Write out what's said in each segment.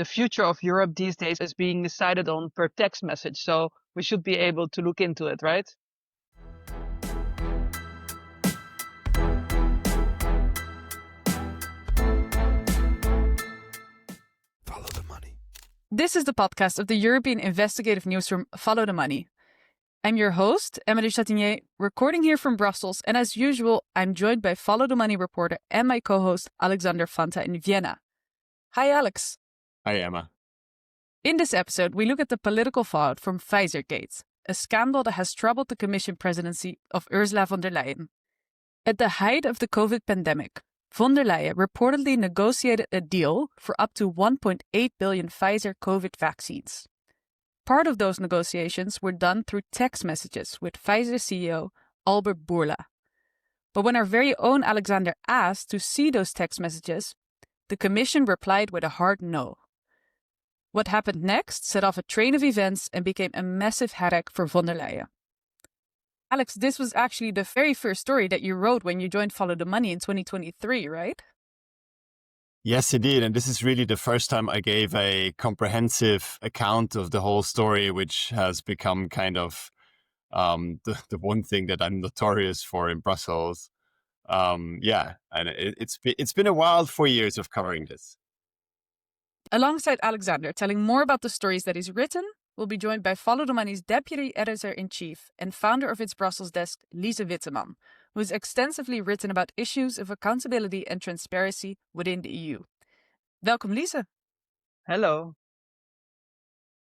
the future of Europe these days is being decided on per text message. So we should be able to look into it, right? Follow the money. This is the podcast of the European investigative newsroom Follow the Money. I'm your host, Emma de Chatinier, recording here from Brussels, and as usual, I'm joined by Follow the Money reporter and my co-host Alexander Fanta in Vienna. Hi, Alex. Hi, Emma. In this episode, we look at the political fallout from Pfizergate, a scandal that has troubled the Commission presidency of Ursula von der Leyen. At the height of the COVID pandemic, von der Leyen reportedly negotiated a deal for up to 1.8 billion Pfizer COVID vaccines. Part of those negotiations were done through text messages with Pfizer CEO Albert Bourla. But when our very own Alexander asked to see those text messages, the Commission replied with a hard no. What happened next set off a train of events and became a massive headache for von der Leyen. Alex, this was actually the very first story that you wrote when you joined Follow the Money in 2023, right? Yes, indeed. And this is really the first time I gave a comprehensive account of the whole story, which has become kind of the one thing that I'm notorious for in Brussels. And it's been a wild 4 years of covering this. Alongside Alexander, telling more about the stories that he's written, we'll be joined by Follow the Money's Deputy Editor-in-Chief and founder of its Brussels desk, Lise Witteman, who has extensively written about issues of accountability and transparency within the EU. Welcome, Lise. Hello.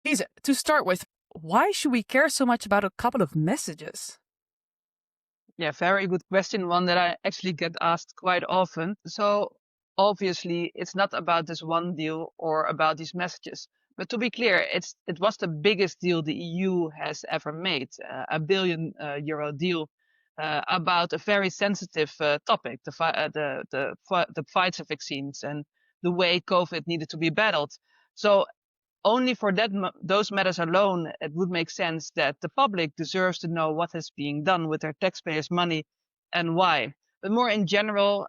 Lise, to start with, why should we care so much about a couple of messages? Yeah, very good question. One that I actually get asked quite often. So obviously, it's not about this one deal or about these messages. But to be clear, it was the biggest deal the EU has ever made, a €1 billion deal about a very sensitive topic, the Pfizer vaccines and the way COVID needed to be battled. So only for those matters alone, it would make sense that the public deserves to know what is being done with their taxpayers' money and why. But more in general,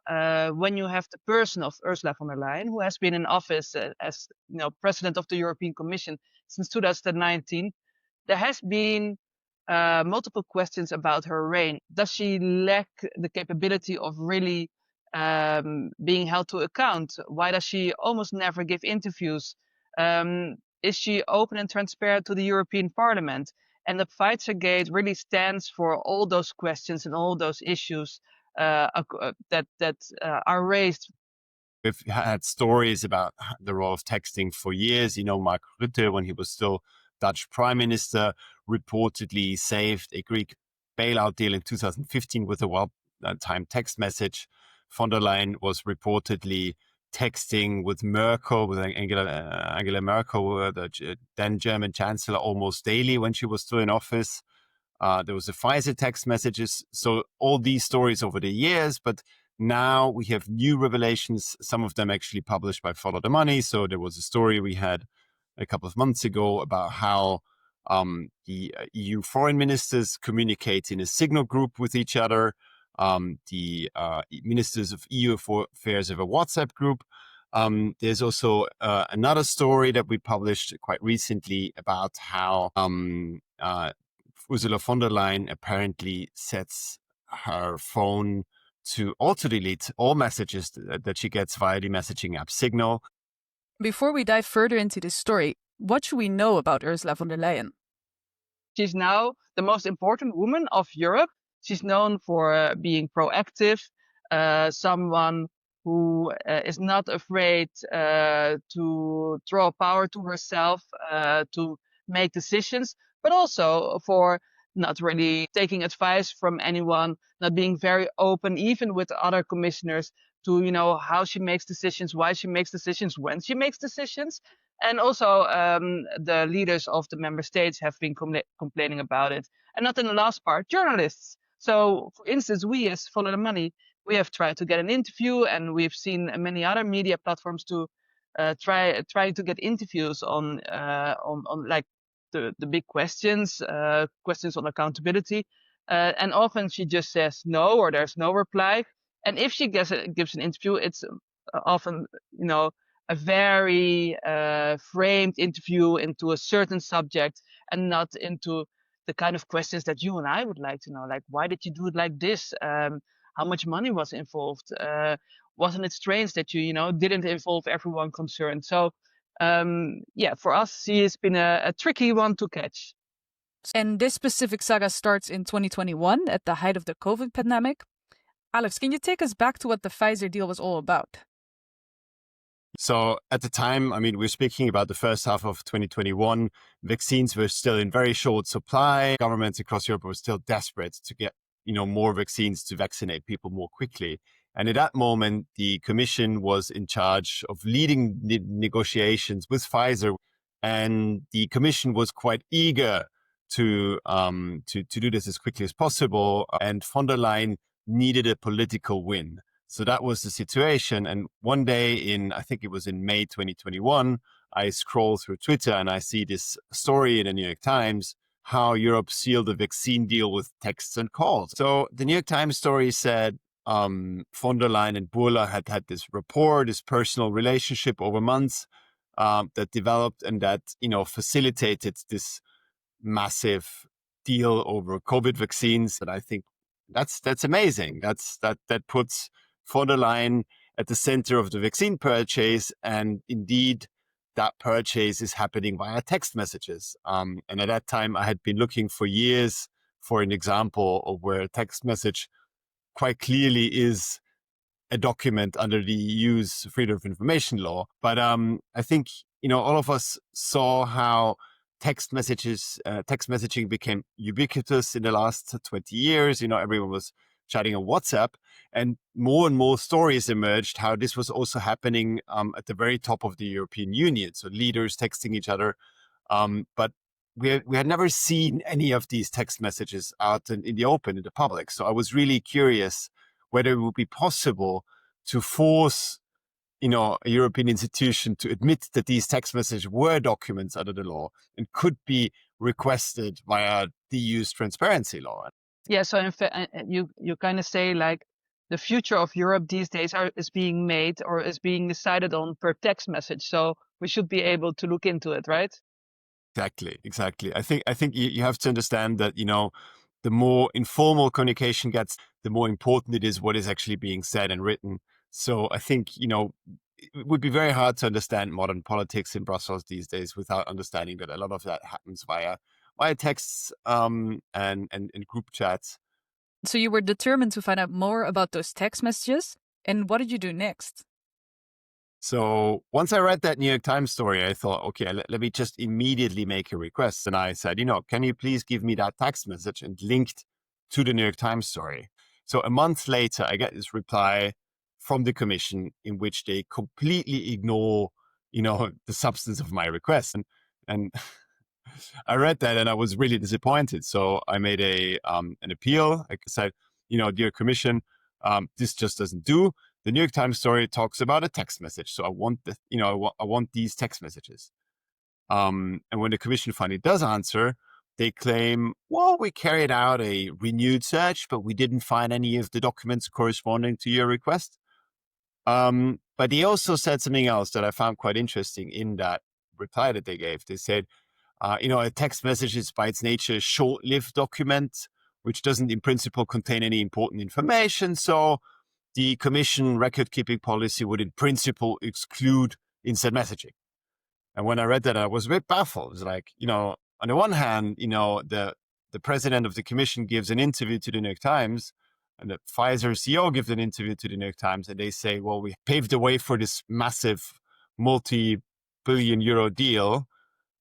when you have the person of Ursula von der Leyen, who has been in office as president of the European Commission since 2019, there has been multiple questions about her reign. Does she lack the capability of really being held to account? Why does she almost never give interviews? Is she open and transparent to the European Parliament? And the Pfizergate really stands for all those questions and all those issues that are raised. We've had stories about the role of texting for years. Mark Rutte, when he was still Dutch prime minister, reportedly saved a Greek bailout deal in 2015 with a well-timed text message. Von der Leyen was reportedly texting with Merkel, with Angela Merkel, the then German chancellor, almost daily when she was still in office. There was the Pfizer text messages. So all these stories over the years, but now we have new revelations, some of them actually published by Follow the Money. So there was a story we had a couple of months ago about how the EU foreign ministers communicate in a signal group with each other. The ministers of EU affairs have a WhatsApp group. There's also another story that we published quite recently about how Ursula von der Leyen apparently sets her phone to auto-delete all messages that she gets via the messaging app Signal. Before we dive further into this story, what should we know about Ursula von der Leyen? She's now the most important woman of Europe. She's known for being proactive, someone who is not afraid to draw power to herself, to make decisions, but also for not really taking advice from anyone, not being very open, even with other commissioners, to how she makes decisions, why she makes decisions, when she makes decisions. And also the leaders of the member states have been complaining about it. And not in the last part, journalists. So, for instance, we as Follow the Money, we have tried to get an interview, and we've seen many other media platforms to try to get interviews on like the big questions on accountability. And often she just says no, or there's no reply. And if she gives an interview, it's often, a very framed interview into a certain subject and not into the kind of questions that you and I would like to know, like why did you do it like this? How much money was involved? Wasn't it strange that you didn't involve everyone concerned? So yeah, for us, she has been a tricky one to catch. And this specific saga starts in 2021 at the height of the COVID pandemic. Alex, can you take us back to what the Pfizer deal was all about? So at the time, I mean, we're speaking about the first half of 2021. Vaccines were still in very short supply. Governments across Europe were still desperate to get, more vaccines to vaccinate people more quickly. And at that moment, the Commission was in charge of leading negotiations with Pfizer, and the Commission was quite eager to do this as quickly as possible. And von der Leyen needed a political win. So that was the situation. And one day I think it was in May 2021, I scroll through Twitter and I see this story in the New York Times, how Europe sealed a vaccine deal with texts and calls. So the New York Times story said von der Leyen and Bourla had this rapport, this personal relationship over months that developed and that, facilitated this massive deal over COVID vaccines. And I think that's amazing. That puts von der Leyen at the center of the vaccine purchase. And indeed, that purchase is happening via text messages. And at that time, I had been looking for years for an example of where a text message quite clearly is a document under the EU's freedom of information law. But I think, all of us saw how text messaging became ubiquitous in the last 20 years. Everyone was chatting on WhatsApp, and more stories emerged how this was also happening at the very top of the European Union. So leaders texting each other. But we had never seen any of these text messages out in the open, in the public. So I was really curious whether it would be possible to force a European institution to admit that these text messages were documents under the law and could be requested via the EU's transparency law. Yeah, so in fact, you kind of say like the future of Europe these days is being made or is being decided on per text message. So we should be able to look into it, right? Exactly. I think you have to understand that, the more informal communication gets, the more important it is what is actually being said and written. So I think, it would be very hard to understand modern politics in Brussels these days without understanding that a lot of that happens via texts and group chats. So you were determined to find out more about those text messages. And what did you do next? So once I read that New York Times story, I thought, okay, let me just immediately make a request. And I said, can you please give me that text message, and linked to the New York Times story. So a month later, I get this reply from the Commission in which they completely ignore, the substance of my request. And I read that and I was really disappointed. So I made an appeal. I said, dear Commission, this just doesn't do. The New York Times story talks about a text message. So I want I want these text messages. And when the Commission finally does answer, they claim, well, we carried out a renewed search, but we didn't find any of the documents corresponding to your request. But they also said something else that I found quite interesting in that reply that they gave. They said, a text message is by its nature a short-lived document, which doesn't in principle contain any important information. So the Commission record-keeping policy would in principle exclude instant messaging. And when I read that, I was a bit baffled. It was like, on the one hand, the president of the Commission gives an interview to the New York Times, and the Pfizer CEO gives an interview to the New York Times, and they say, well, we paved the way for this massive multi-billion euro deal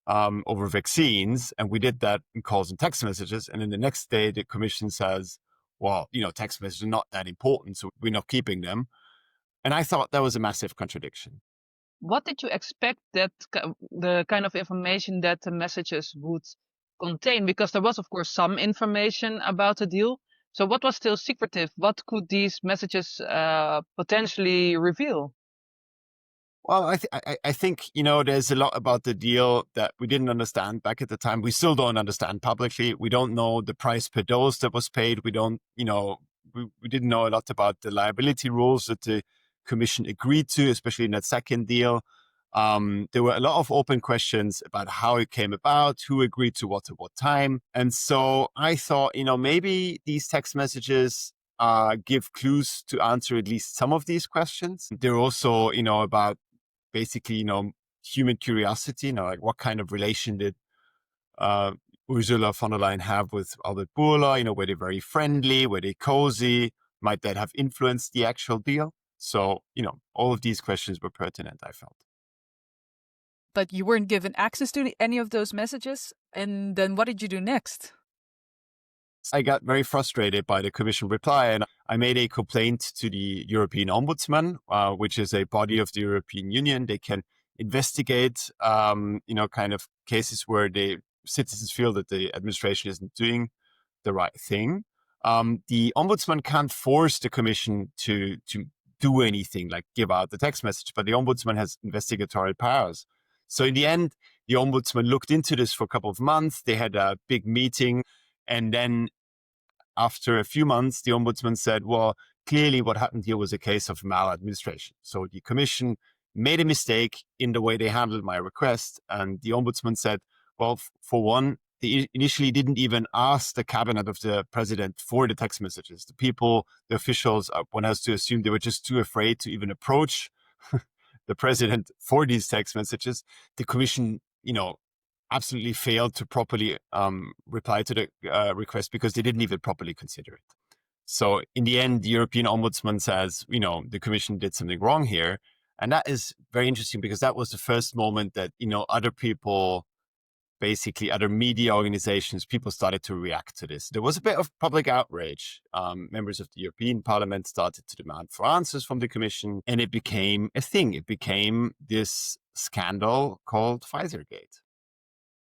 over vaccines, and we did that in calls and text messages. And then the next day, the Commission says, well, text messages are not that important, so we're not keeping them. And I thought that was a massive contradiction. What did you expect that the kind of information that the messages would contain? Because there was, of course, some information about the deal. So what was still secretive? What could these messages potentially reveal? Well, I think, there's a lot about the deal that we didn't understand back at the time. We still don't understand publicly. We don't know the price per dose that was paid. We don't, we didn't know a lot about the liability rules that the Commission agreed to, especially in that second deal. There were a lot of open questions about how it came about, who agreed to what at what time. And so I thought, maybe these text messages give clues to answer at least some of these questions. They're also, about basically, human curiosity, like what kind of relation did Ursula von der Leyen have with Albert Bourla? Were they very friendly? Were they cozy? Might that have influenced the actual deal? So, all of these questions were pertinent, I felt. But you weren't given access to any of those messages. And then what did you do next? I got very frustrated by the Commission reply, and I made a complaint to the European Ombudsman, which is a body of the European Union. They can investigate, kind of cases where the citizens feel that the administration isn't doing the right thing. The Ombudsman can't force the Commission to do anything like give out the text message, but the Ombudsman has investigatory powers. So in the end, the Ombudsman looked into this for a couple of months. They had a big meeting. And then after a few months, the Ombudsman said, well, clearly what happened here was a case of maladministration. So the Commission made a mistake in the way they handled my request. And the Ombudsman said, well, for one, they initially didn't even ask the cabinet of the president for the text messages. The people, the officials, one has to assume they were just too afraid to even approach the president for these text messages. The Commission, absolutely failed to properly reply to the request because they didn't even properly consider it. So in the end, the European Ombudsman says, the Commission did something wrong here. And that is very interesting because that was the first moment that, other people, basically other media organizations, people started to react to this. There was a bit of public outrage. Members of the European Parliament started to demand for answers from the Commission, and it became a thing. It became this scandal called Pfizergate.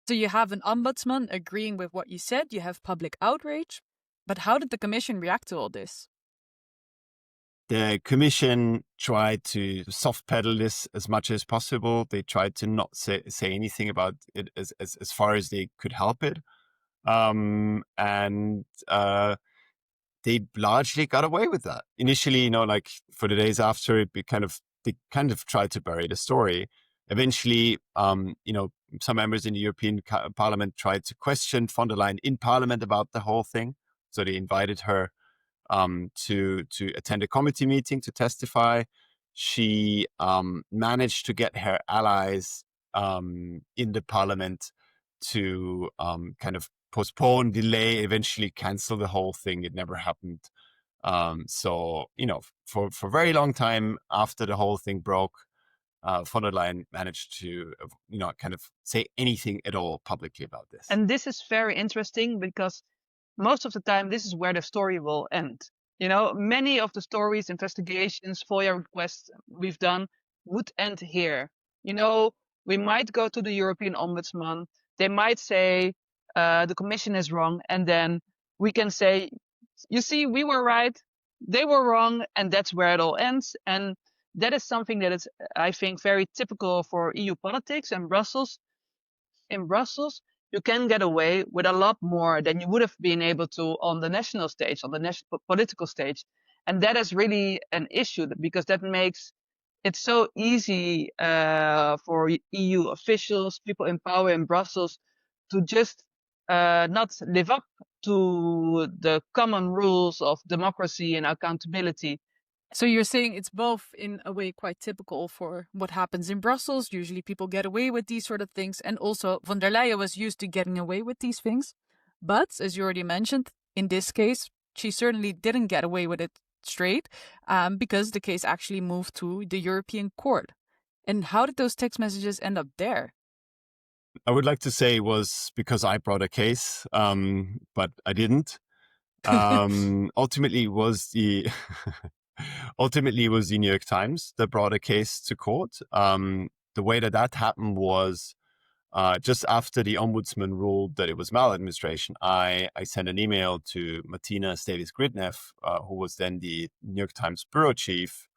So you have an ombudsman agreeing with what you said, you have public outrage, but how did the Commission react to all this? The Commission tried to soft pedal this as much as possible. They tried to not say anything about it as far as they could help it. They largely got away with that. Initially, like for the days after, they kind of tried to bury the story. Eventually, some members in the European Parliament tried to question von der Leyen in Parliament about the whole thing. So they invited her to attend a committee meeting to testify. She managed to get her allies in the Parliament to kind of postpone, delay, eventually cancel the whole thing. It never happened. So, for a very long time after the whole thing broke, von der Leyen managed to, kind of say anything at all publicly about this. And this is very interesting because most of the time, this is where the story will end. Many of the stories, investigations, FOIA requests we've done would end here. We might go to the European Ombudsman. They might say the Commission is wrong. And then we can say, you see, we were right, they were wrong, and that's where it all ends. And that is something that is, I think, very typical for EU politics and Brussels. In Brussels, you can get away with a lot more than you would have been able to on the national stage, on the national political stage. And that is really an issue because that makes it so easy for EU officials, people in power in Brussels, to just not live up to the common rules of democracy and accountability. So you're saying it's both in a way quite typical for what happens in Brussels. Usually people get away with these sort of things. And also von der Leyen was used to getting away with these things. But as you already mentioned, in this case, she certainly didn't get away with it straight because the case actually moved to the European Court. And how did those text messages end up there? I would like to say it was because I brought a case, but I didn't. Ultimately, it was the New York Times that brought a case to court. The way that happened was just after the ombudsman ruled that it was maladministration, I sent an email to Martina Davis-Gridneff, who was then the New York Times bureau chief.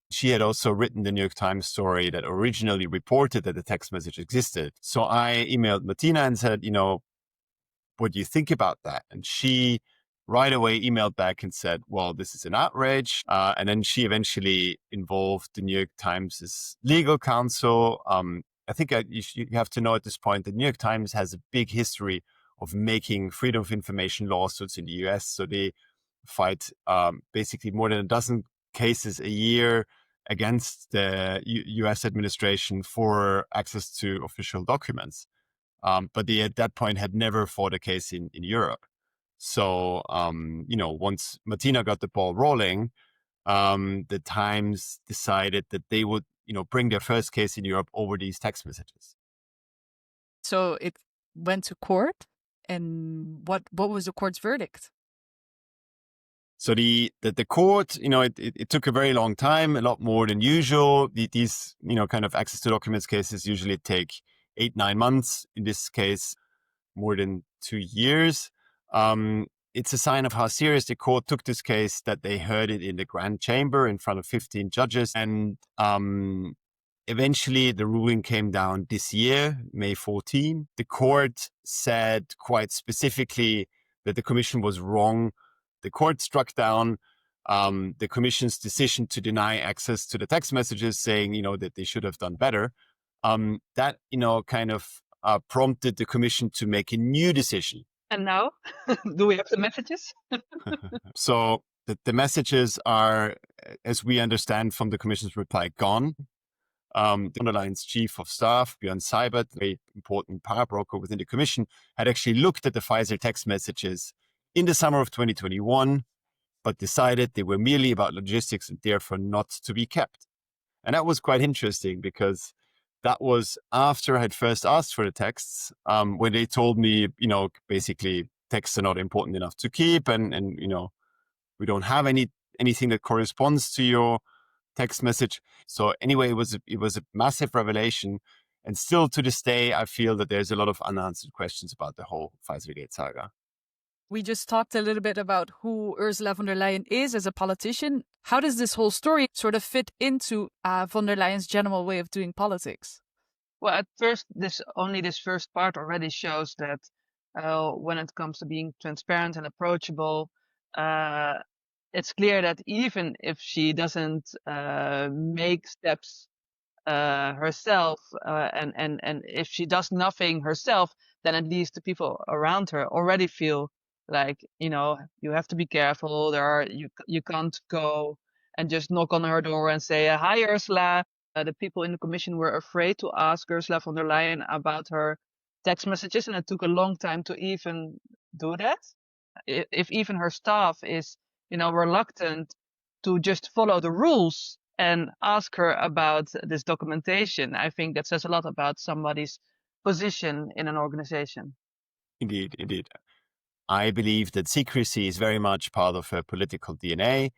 She had also written the New York Times story that originally reported that the text message existed. So I emailed Martina and said, what do you think about that? And she right away emailed back and said, well, this is an outrage. And then she eventually involved the New York Times' legal counsel. I think you have to know at this point, the New York Times has a big history of making freedom of information lawsuits in the US. So they fight basically more than a dozen cases a year against the US administration for access to official documents. But they at that point had never fought a case in Europe. So, once Martina got the ball rolling, the Times decided that they would, bring their first case in Europe over these text messages. So it went to court, and what was the court's verdict? So the court, it took a very long time, a lot more than usual. These, kind of access to documents cases usually take 8-9 months. In this case, more than 2 years. It's a sign of how serious the court took this case that they heard it in the Grand Chamber in front of 15 judges. And eventually the ruling came down this year, May 14. The court said quite specifically that the commission was wrong. The court struck down the commission's decision to deny access to the text messages, saying, that they should have done better. That, kind of prompted the commission to make a new decision. And now, do we have the messages? So the messages are, as we understand from the commission's reply, gone. Von der Leyen's chief of staff, Björn Seibert, a very important power broker within the commission, had actually looked at the Pfizer text messages in the summer of 2021, but decided they were merely about logistics and therefore not to be kept. And that was quite interesting because that was after I had first asked for the texts, when they told me, basically texts are not important enough to keep, and we don't have anything that corresponds to your text message. So anyway, it was a massive revelation, and still to this day, I feel that there's a lot of unanswered questions about the whole Pfizergate saga. We just talked a little bit about who Ursula von der Leyen is as a politician. How does this whole story sort of fit into von der Leyen's general way of doing politics? Well, at first, this first part already shows that when it comes to being transparent and approachable, it's clear that even if she doesn't make steps herself, and if she does nothing herself, then at least the people around her already feel like, you have to be careful. You can't go and just knock on her door and say, "Hi, Ursula." The people in the commission were afraid to ask Ursula von der Leyen about her text messages, and it took a long time to even do that. If even her staff is, reluctant to just follow the rules and ask her about this documentation, I think that says a lot about somebody's position in an organization. Indeed. I believe that secrecy is very much part of her political DNA.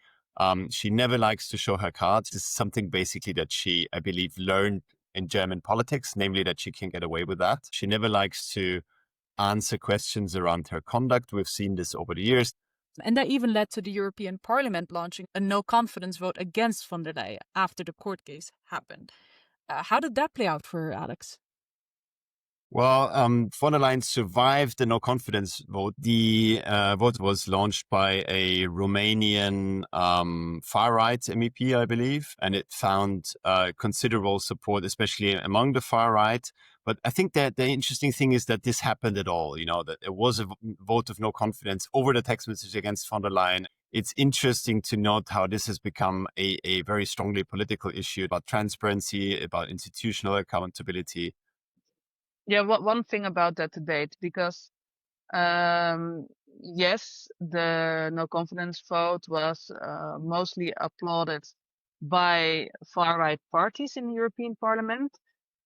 She never likes to show her cards. This is something basically that she, I believe, learned in German politics, namely that she can get away with that. She never likes to answer questions around her conduct. We've seen this over the years. And that even led to the European Parliament launching a no-confidence vote against von der Leyen after the court case happened. How did that play out for her, Alex? Well, von der Leyen survived the no-confidence vote. The vote was launched by a Romanian far-right MEP, I believe, and it found considerable support, especially among the far-right. But I think that the interesting thing is that this happened at all, that it was a vote of no confidence over the text message against von der Leyen. It's interesting to note how this has become a very strongly political issue about transparency, about institutional accountability. Yeah, one thing about that debate, because yes, the no confidence vote was mostly applauded by far right parties in the European Parliament.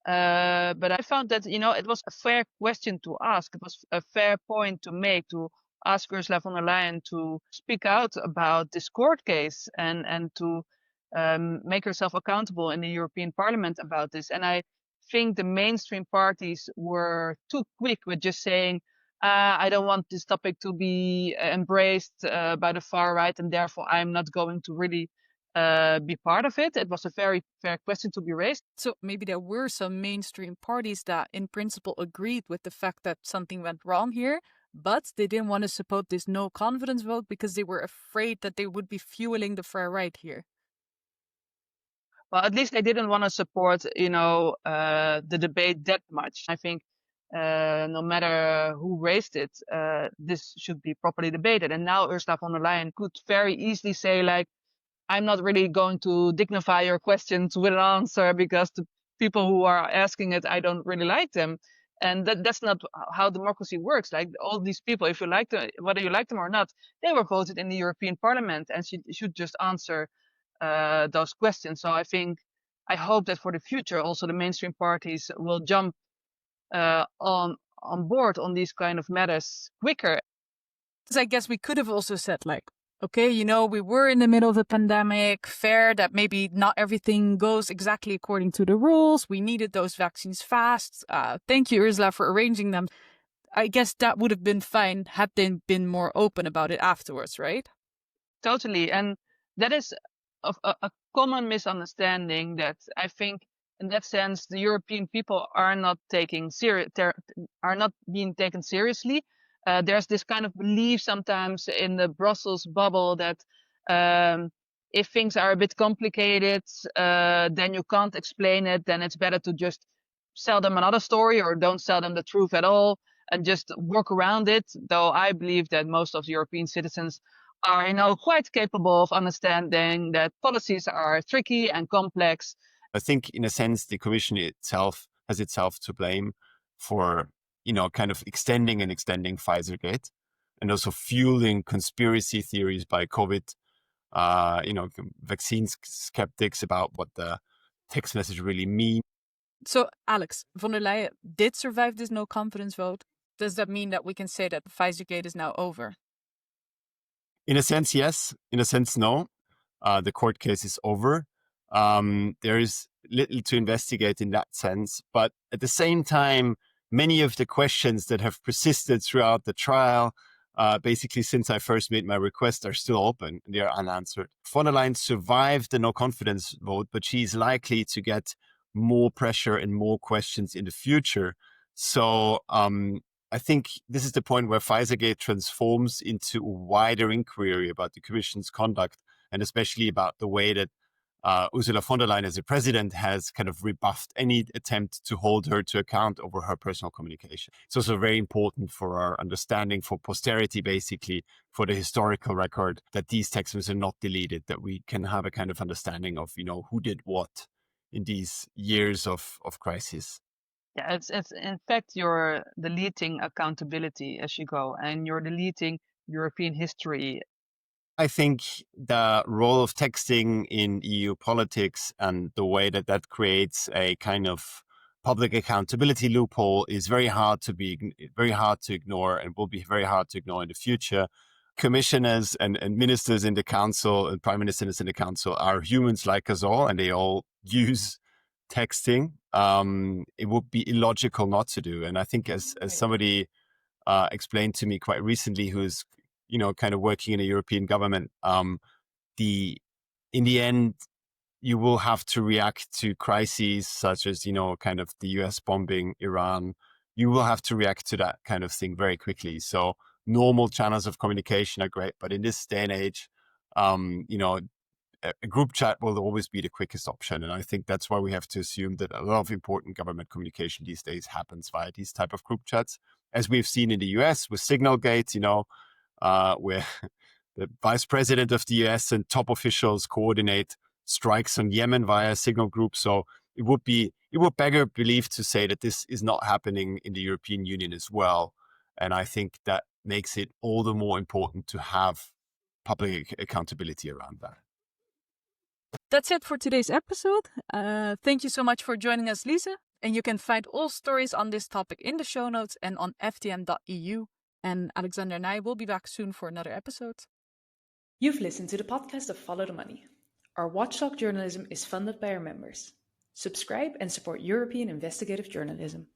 But I found that, it was a fair question to ask. It was a fair point to make, to ask Ursula von der Leyen to speak out about this court case and to make herself accountable in the European Parliament about this. And I think the mainstream parties were too quick with just saying, I don't want this topic to be embraced by the far right, and therefore I'm not going to really be part of it. It was a very fair question to be raised. So maybe there were some mainstream parties that in principle agreed with the fact that something went wrong here, but they didn't want to support this no confidence vote because they were afraid that they would be fueling the far right here. Well, at least they didn't want to support, the debate that much. I think no matter who raised it, this should be properly debated. And now Ursula von der Leyen could very easily say, like, I'm not really going to dignify your questions with an answer because the people who are asking it, I don't really like them. And that's not how democracy works. Like all these people, if you like them, whether you like them or not, they were voted in the European Parliament, and she should just answer those questions. So I hope that for the future, also the mainstream parties will jump on board on these kind of matters quicker. Because I guess we could have also said, like, okay, we were in the middle of a pandemic, fair that maybe not everything goes exactly according to the rules. We needed those vaccines fast. Thank you, Ursula, for arranging them. I guess that would have been fine had they been more open about it afterwards, right? Totally. And that is a common misunderstanding that I think in that sense, the European people are not are not being taken seriously. There's this kind of belief sometimes in the Brussels bubble that if things are a bit complicated, then you can't explain it. Then it's better to just sell them another story or don't sell them the truth at all and just work around it. Though I believe that most of the European citizens are, quite capable of understanding that policies are tricky and complex. I think in a sense, the Commission itself has itself to blame for, kind of extending Pfizergate and also fueling conspiracy theories by COVID, vaccine skeptics about what the text message really means. So, Alex, von der Leyen did survive this no confidence vote. Does that mean that we can say that Pfizergate is now over? In a sense, yes. In a sense, no. The court case is over. There is little to investigate in that sense. But at the same time, many of the questions that have persisted throughout the trial, basically since I first made my request, are still open and they are unanswered. Von der Leyen survived the no confidence vote, but she's likely to get more pressure and more questions in the future. So I think this is the point where Pfizergate transforms into a wider inquiry about the Commission's conduct, and especially about the way that Ursula von der Leyen as a president has kind of rebuffed any attempt to hold her to account over her personal communication. It's also very important for our understanding, for posterity, basically, for the historical record, that these text messages are not deleted, that we can have a kind of understanding of, who did what in these years of crisis. Yeah, it's in fact you're deleting accountability as you go, and you're deleting European history. I think the role of texting in EU politics and the way that that creates a kind of public accountability loophole is very hard to ignore, and will be very hard to ignore in the future. Commissioners and ministers in the council and prime ministers in the council are humans like us all, and they all use texting. It would be illogical not to do. And I think as somebody explained to me quite recently, who's kind of working in a European government, in the end, you will have to react to crises such as, kind of the US bombing Iran. You will have to react to that kind of thing very quickly. So normal channels of communication are great, but in this day and age, a group chat will always be the quickest option. And I think that's why we have to assume that a lot of important government communication these days happens via these type of group chats, as we've seen in the US with Signalgate, where the vice president of the US and top officials coordinate strikes on Yemen via Signal Group. So it would beggar belief to say that this is not happening in the European Union as well. And I think that makes it all the more important to have public accountability around that. That's it for today's episode. Thank you so much for joining us, Lise. And you can find all stories on this topic in the show notes and on ftm.eu. And Alexander and I will be back soon for another episode. You've listened to the podcast of Follow the Money. Our watchdog journalism is funded by our members. Subscribe and support European investigative journalism.